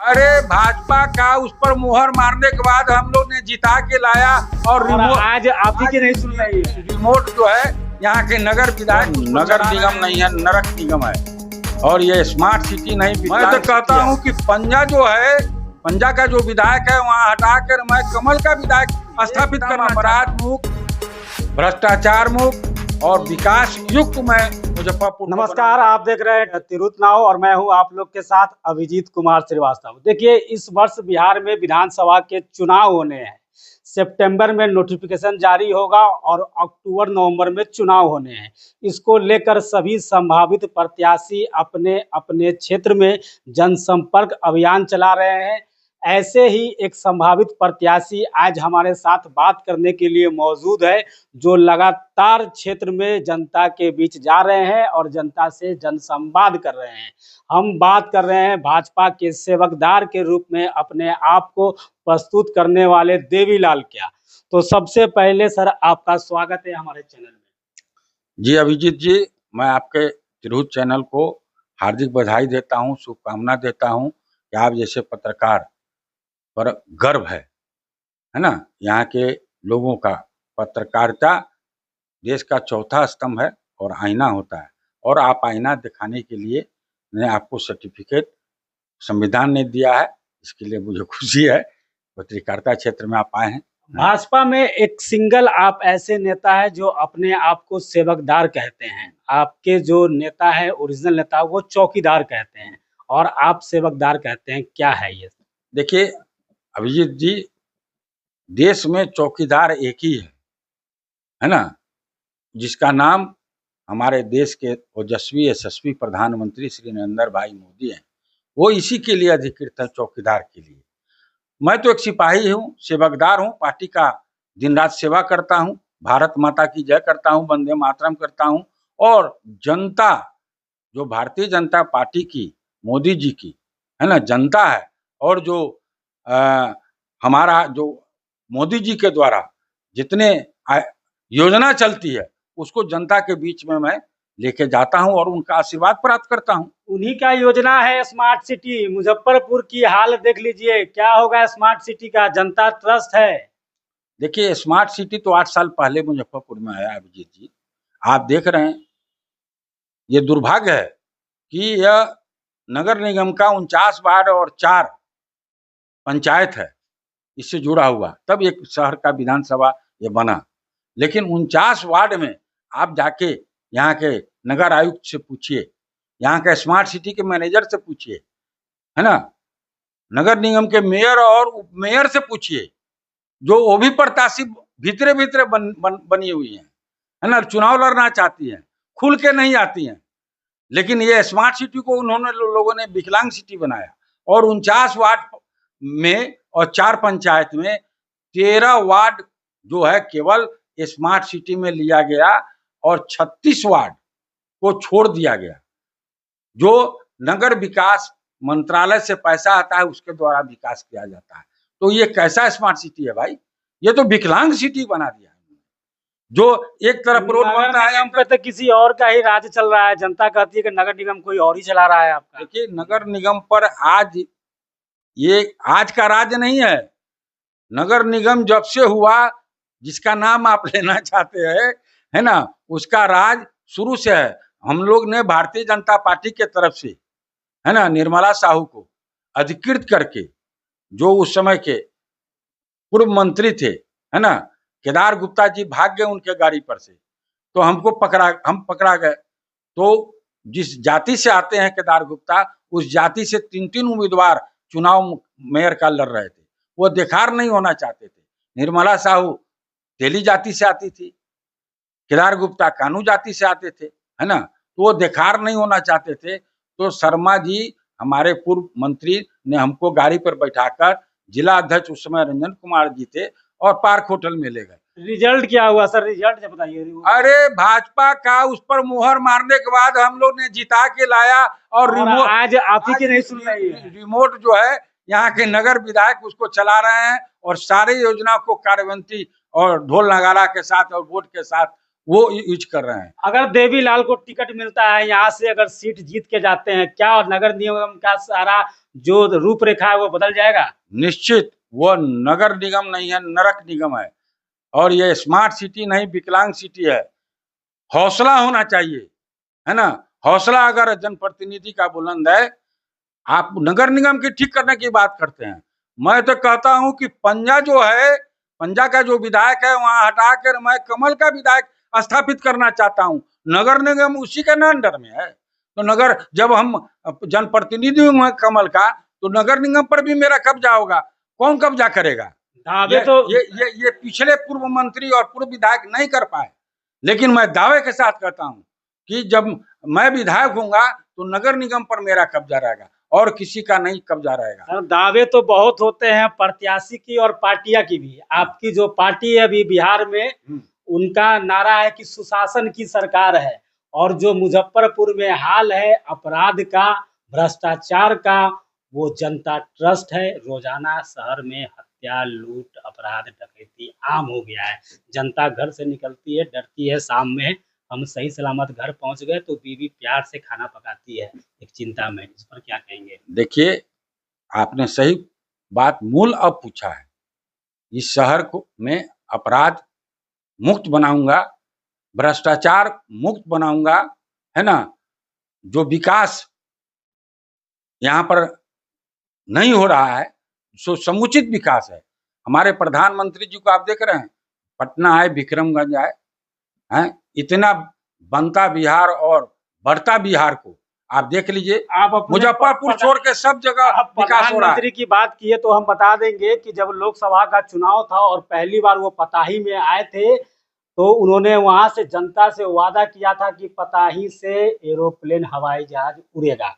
अरे भाजपा का उस पर मुहर मारने के बाद हम लोग ने जिता के लाया और आज आप ही की नहीं सुन रही है। रिमोट जो है यहाँ के नगर विधायक नगर निगम नहीं है, नरक निगम है। और ये स्मार्ट सिटी नहीं। मैं तो कहता हूँ कि पंजा जो है, पंजा का जो विधायक है वहाँ हटाकर मैं कमल का विधायक स्थापित करना। अपराध मुक्त, भ्रष्टाचार मुक्त और विकास युक्त में मुजफ्फरपुर। नमस्कार, आप देख रहे हैं तिरुत नाव और मैं हूं आप लोग के साथ अभिजीत कुमार श्रीवास्तव। देखिए, इस वर्ष बिहार में विधानसभा के चुनाव होने हैं। सितंबर में नोटिफिकेशन जारी होगा और अक्टूबर नवंबर में चुनाव होने हैं। इसको लेकर सभी संभावित प्रत्याशी अपने अपने क्षेत्र में जनसंपर्क अभियान चला रहे हैं। ऐसे ही एक संभावित प्रत्याशी आज हमारे साथ बात करने के लिए मौजूद है, जो लगातार क्षेत्र में जनता के बीच जा रहे हैं और जनता से जनसंवाद कर रहे हैं। हम बात कर रहे हैं भाजपा के सेवकदार के रूप में अपने आप को प्रस्तुत करने वाले देवीलाल क्या। तो सबसे पहले सर, आपका स्वागत है हमारे चैनल में। जी अभिजीत जी, मैं आपके तिरहुत चैनल को हार्दिक बधाई देता हूँ, शुभकामना देता हूँ कि आप जैसे पत्रकार पर गर्व है ना। यहाँ के लोगों का पत्रकारिता देश का चौथा स्तंभ है और आईना होता है, और आप आईना दिखाने के लिए ने आपको सर्टिफिकेट संविधान ने दिया है। इसके लिए मुझे खुशी है, पत्रकारिता क्षेत्र में आप आए हैं। भाजपा में एक सिंगल आप ऐसे नेता है जो अपने आप को सेवकदार कहते हैं। आपके जो नेता है, ओरिजिनल नेता, वो चौकीदार कहते हैं और आप सेवकदार कहते हैं। क्या है ये? देखिए अभिजीत जी, देश में चौकीदार एक ही है ना, जिसका नाम हमारे देश के ओजस्वी यशस्वी प्रधानमंत्री श्री नरेंद्र भाई मोदी हैं। वो इसी के लिए अधिकृत है, चौकीदार के लिए। मैं तो एक सिपाही हूँ, सेवकदार हूँ, पार्टी का दिन रात सेवा करता हूँ, भारत माता की जय करता हूँ, वंदे मातरम करता हूँ। और जनता जो भारतीय जनता पार्टी की, मोदी जी की है ना, जनता है, और जो हमारा जो मोदी जी के द्वारा जितने योजना चलती है उसको जनता के बीच में मैं लेके जाता हूं और उनका आशीर्वाद प्राप्त करता हूं। उन्हीं का योजना है स्मार्ट सिटी। मुजफ्फरपुर की हाल देख लीजिए, क्या होगा स्मार्ट सिटी का। जनता ट्रस्ट है। देखिए, स्मार्ट सिटी तो 8 साल पहले मुजफ्फरपुर में आया अभिजीत जी। आप देख रहे हैं, ये दुर्भाग्य है कि यह नगर निगम का 49 वार्ड और 4 पंचायत है, इससे जुड़ा हुआ, तब एक शहर का विधानसभा ये बना। लेकिन 49 वार्ड में आप जाके यहाँ के नगर आयुक्त से पूछिए, यहाँ के स्मार्ट सिटी के मैनेजर से पूछिए, है ना, नगर निगम के मेयर और उप मेयर से पूछिए, जो वो भी प्रत्याशी भीतरे भीतरे बनी हुई है ना, चुनाव लड़ना चाहती हैं, खुल के नहीं आती हैं। लेकिन ये स्मार्ट सिटी को उन्होंने लोगों ने विकलांग सिटी बनाया, और 49 वार्ड में और 4 पंचायत में 13 वार्ड जो है केवल स्मार्ट सिटी में लिया गया, और 36 वार्ड को छोड़ दिया गया। जो नगर विकास मंत्रालय से पैसा आता है उसके द्वारा विकास किया जाता है। तो ये कैसा स्मार्ट सिटी है भाई? ये तो विकलांग सिटी बना दिया है। जो एक तरफ रोड बनता है, हम तो किसी और का ही राज चल रहा है। जनता कहती है कि नगर निगम कोई और ही चला रहा है आपका। देखिए, नगर निगम पर आज ये आज का राज नहीं है। नगर निगम जब से हुआ, जिसका नाम आप लेना चाहते हैं, है ना, उसका राज शुरू से है। हम लोग ने भारतीय जनता पार्टी के तरफ से, है ना, निर्मला साहू को अधिकृत करके, जो उस समय के पूर्व मंत्री थे, है ना, केदार गुप्ता जी भाग गए उनके गाड़ी पर से, तो हम पकड़ा गए। तो जिस जाति से आते हैं केदार गुप्ता, उस जाति से 3 उम्मीदवार चुनाव मेयर का लड़ रहे थे। वो देखार नहीं होना चाहते थे। निर्मला साहू तेली जाति से आती थी, केदार गुप्ता कानू जाति से आते थे, है ना, तो वो देखार नहीं होना चाहते थे। तो शर्मा जी, हमारे पूर्व मंत्री, ने हमको गाड़ी पर बैठाकर, जिला अध्यक्ष उस समय रंजन कुमार जी थे, और पार्क होटल में ले गए। रिजल्ट क्या हुआ सर? रिजल्ट बताइए। अरे भाजपा का उस पर मुहर मारने के बाद हम लोग ने जिता के लाया, और रिमोट आज आप ही की नहीं सुन रही है। रिमोट जो है यहाँ के नगर विधायक उसको चला रहे हैं, और सारे योजना को कार्यवंती और ढोल नगारा के साथ और वोट के साथ वो यूज कर रहे हैं। अगर देवीलाल को टिकट मिलता है यहाँ से, अगर सीट जीत के जाते हैं, क्या नगर निगम का सारा जो रूपरेखा है वो बदल जाएगा? निश्चित, वो नगर निगम नहीं है, नरक निगम है। और ये स्मार्ट सिटी नहीं, विकलांग सिटी है। हौसला होना चाहिए, है ना। हौसला अगर जनप्रतिनिधि का बुलंद है, आप नगर निगम की ठीक करने की बात करते हैं। मैं तो कहता हूं कि पंजा जो है, पंजा का जो विधायक है वहां हटाकर मैं कमल का विधायक स्थापित करना चाहता हूं। नगर निगम उसी के अंडर में है, तो नगर जब हम जनप्रतिनिधि हूं कमल का, तो नगर निगम पर भी मेरा कब्जा होगा। कौन कब्जा करेगा? दावे तो ये पिछले पूर्व मंत्री और पूर्व विधायक नहीं कर पाए, लेकिन मैं दावे के साथ कहता हूं कि जब मैं विधायक होऊंगा तो नगर निगम पर मेरा कब्जा रहेगा और किसी का नहीं कब्जा रहेगा। सर, दावे तो बहुत होते हैं प्रत्याशी की और पार्टियां की भी। आपकी जो पार्टी है अभी बिहार में, उनका नारा है कि सुशासन की सरकार है, और जो मुजफ्फरपुर में हाल है अपराध का, भ्रष्टाचार का, वो जनता ट्रस्ट है। रोजाना शहर में हत्या, लूट, अपराध, डकैती आम हो गया है। जनता घर से निकलती है, डरती है, शाम में हम सही सलामत घर पहुंच गए तो बीवी प्यार से खाना पकाती है, एक चिंता में। इस पर क्या कहेंगे? देखिए, आपने सही बात मूल अब पूछा है। इस शहर को में अपराध मुक्त बनाऊंगा, भ्रष्टाचार मुक्त बनाऊंगा, है ना। जो विकास यहाँ पर नहीं हो रहा है, सो समुचित विकास है। हमारे प्रधानमंत्री जी को आप देख रहे हैं, पटना आए, विक्रमगंज आए, हैं, इतना बनता बिहार और बढ़ता बिहार को आप देख लीजिए। आप मुजफ्फरपुर छोड़ के सब जगह विकास हो रहा है। प्रधानमंत्री की बात की है तो हम बता देंगे कि जब लोकसभा का चुनाव था और पहली बार वो पताही में आए थे, तो उन्होंने वहां से जनता से वादा किया था कि पताही से एरोप्लेन, हवाई जहाज उड़ेगा।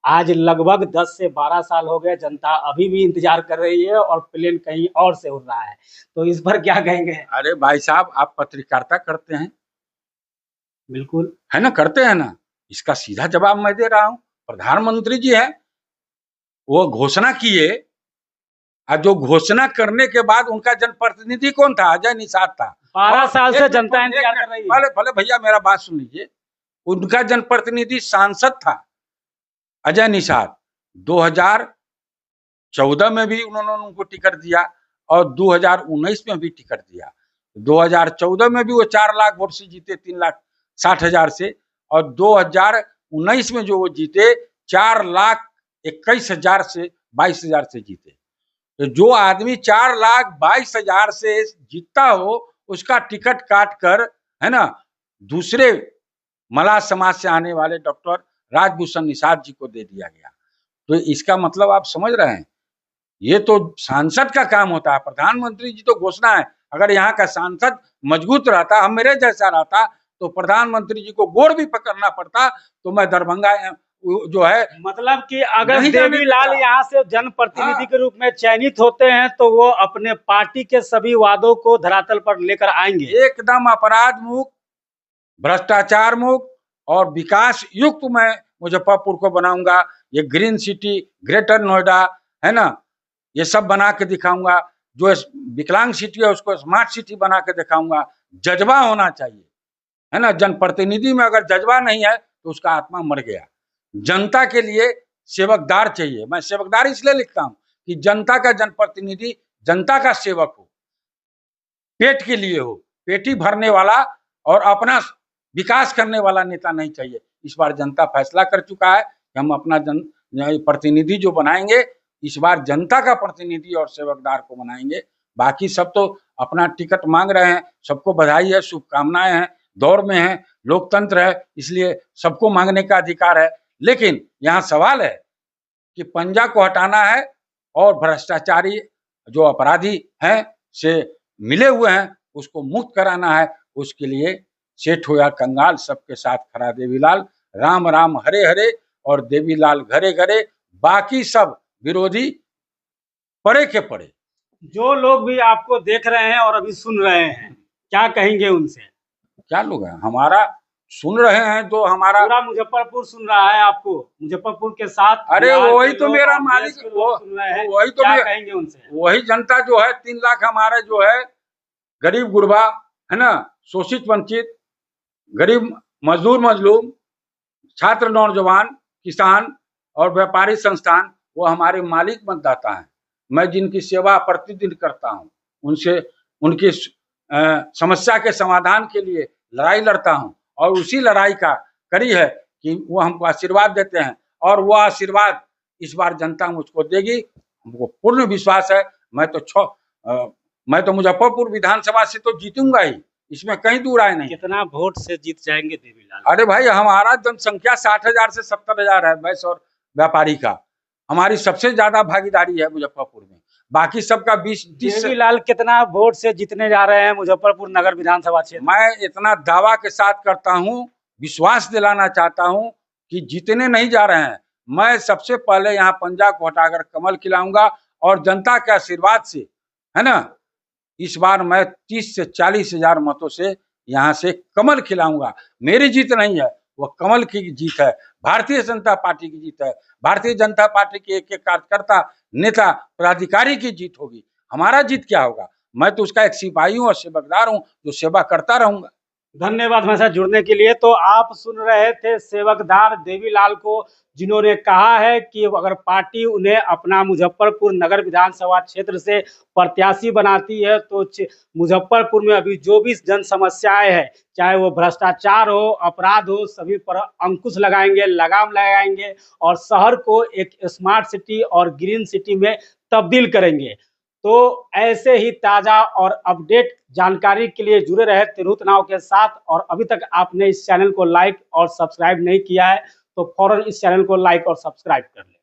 आज लगभग 10 से 12 साल हो गए, जनता अभी भी इंतजार कर रही है और प्लेन कहीं और से उड़ रहा है। तो इस पर क्या कहेंगे? अरे भाई साहब, आप पत्रकारिता करते हैं, बिल्कुल है ना, करते हैं ना। इसका सीधा जवाब मैं दे रहा हूं। प्रधानमंत्री जी है, वो घोषणा किए, और जो घोषणा करने के बाद उनका जनप्रतिनिधि कौन था? अजय निषाद था। 12 साल से जनता इंतजार कर रही है। भले भले भैया मेरा बात सुन लीजिए। उनका जनप्रतिनिधि सांसद था अजय निषाद। 2014 में भी उन्होंने उनको टिकट दिया और 2019 में भी टिकट दिया। 2014 में भी वो 4 लाख वोट से जीते, 3,60,000 से, और 2019 में जो वो जीते 4,21,000 से 22,000 से जीते। तो जो आदमी 4,22,000 से जीतता हो, उसका टिकट काट कर, है ना, दूसरे मलाह समाज से आने वाले डॉक्टर राजभूषण निषाद जी को दे दिया गया। तो इसका मतलब आप समझ रहे हैं, ये तो सांसद का काम होता है। प्रधानमंत्री जी तो घोषणा है। अगर यहाँ का सांसद मजबूत रहता, हम मेरे जैसा रहता, तो प्रधानमंत्री जी को गोड़ भी पकड़ना पड़ता, तो मैं दरभंगा जो है, मतलब कि अगर देवीलाल यहाँ से जनप्रतिनिधि के रूप में चयनित होते हैं तो वो अपने पार्टी के सभी वादों को धरातल पर लेकर आएंगे। एकदम अपराध मुक्त, भ्रष्टाचार मुक्त और विकास युक्त मैं मुजफ्फरपुर को बनाऊंगा। ये ग्रीन सिटी, ग्रेटर नोएडा, है ना, ये सब बना के दिखाऊंगा। जो विकलांग सिटी है उसको स्मार्ट सिटी बना के दिखाऊंगा। जज्बा होना चाहिए, है ना। जनप्रतिनिधि में अगर जज्बा नहीं है तो उसका आत्मा मर गया। जनता के लिए सेवकदार चाहिए। मैं सेवकदार इसलिए लिखता हूं कि जनता का जनप्रतिनिधि जनता का सेवक हो, पेट के लिए हो, पेटी भरने वाला और अपना विकास करने वाला नेता नहीं चाहिए। इस बार जनता फैसला कर चुका है कि हम अपना प्रतिनिधि जो बनाएंगे, इस बार जनता का प्रतिनिधि और सेवकदार को बनाएंगे। बाकी सब तो अपना टिकट मांग रहे हैं, सबको बधाई है, शुभकामनाएं हैं, दौर में है, लोकतंत्र है, इसलिए सबको मांगने का अधिकार है। लेकिन यहाँ सवाल है कि पंजा को हटाना है और भ्रष्टाचारी जो अपराधी हैं से मिले हुए हैं उसको मुक्त कराना है। उसके लिए सेठ हो या कंगाल सबके साथ खड़ा देवीलाल। राम राम हरे हरे और देवीलाल घरे घरे। बाकी सब विरोधी पड़े के पड़े। जो लोग भी आपको देख रहे हैं और अभी सुन रहे हैं, क्या कहेंगे उनसे? क्या लोग हैं हमारा सुन रहे हैं, तो हमारा पूरा मुजफ्फरपुर सुन रहा है आपको, मुजफ्फरपुर के साथ। अरे वही तो मेरा मालिक, सुन रहे हैं, वही तो क्या कहेंगे उनसे? वही जनता जो है 3 लाख हमारे जो है गरीब गुरबा, है ना, शोषित वंचित, गरीब मजदूर मजलूम, छात्र नौजवान, किसान और व्यापारी संस्थान वो हमारे मालिक मतदाता हैं। मैं जिनकी सेवा प्रतिदिन करता हूँ, उनसे उनकी समस्या के समाधान के लिए लड़ाई लड़ता हूँ और उसी लड़ाई का कड़ी है कि वो हमको आशीर्वाद देते हैं और वो आशीर्वाद इस बार जनता मुझको देगी, हमको पूर्ण विश्वास है। मैं तो मुजफ्फरपुर विधानसभा से तो जीतूंगा ही, इसमें कहीं दूर आए नहीं। कितना वोट से जीत जाएंगे देवीलाल? अरे भाई, हमारा जनसंख्या 60,000 से 70,000 है, वैस और व्यापारी का हमारी सबसे ज्यादा भागीदारी है मुजफ्फरपुर में। बाकी सबका 20-30। देवीलाल कितना वोट से जीतने जा रहे हैं मुजफ्फरपुर नगर विधानसभा क्षेत्र? मैं इतना दावा के साथ करता हूं, विश्वास दिलाना चाहता हूं कि जीतने नहीं जा रहे हैं। मैं सबसे पहले यहाँ पंजा को हटाकर कमल खिलाऊंगा और जनता के आशीर्वाद से, है ना, इस बार मैं 30 से 40 हजार मतों से यहाँ से कमल खिलाऊंगा। मेरी जीत नहीं है, वो कमल की जीत है, भारतीय जनता पार्टी की जीत है। भारतीय जनता पार्टी के एक एक कार्यकर्ता, नेता, पदाधिकारी की जीत होगी। हमारा जीत क्या होगा? मैं तो उसका एक सिपाही हूँ और सेवकदार हूँ, जो सेवा करता रहूंगा। धन्यवाद हमारे साथ जुड़ने के लिए। तो आप सुन रहे थे सेवकदार देवीलाल को, जिन्होंने कहा है कि अगर पार्टी उन्हें अपना मुजफ्फरपुर नगर विधानसभा क्षेत्र से प्रत्याशी बनाती है तो मुजफ्फरपुर में अभी जो भी जन समस्याएं हैं, चाहे वो भ्रष्टाचार हो, अपराध हो, सभी पर अंकुश लगाएंगे, लगाम लगाएंगे और शहर को एक स्मार्ट सिटी और ग्रीन सिटी में तब्दील करेंगे। तो ऐसे ही ताज़ा और अपडेट जानकारी के लिए जुड़े रहे तिरहुत नाव के साथ। और अभी तक आपने इस चैनल को लाइक और सब्सक्राइब नहीं किया है तो फौरन इस चैनल को लाइक और सब्सक्राइब कर लें।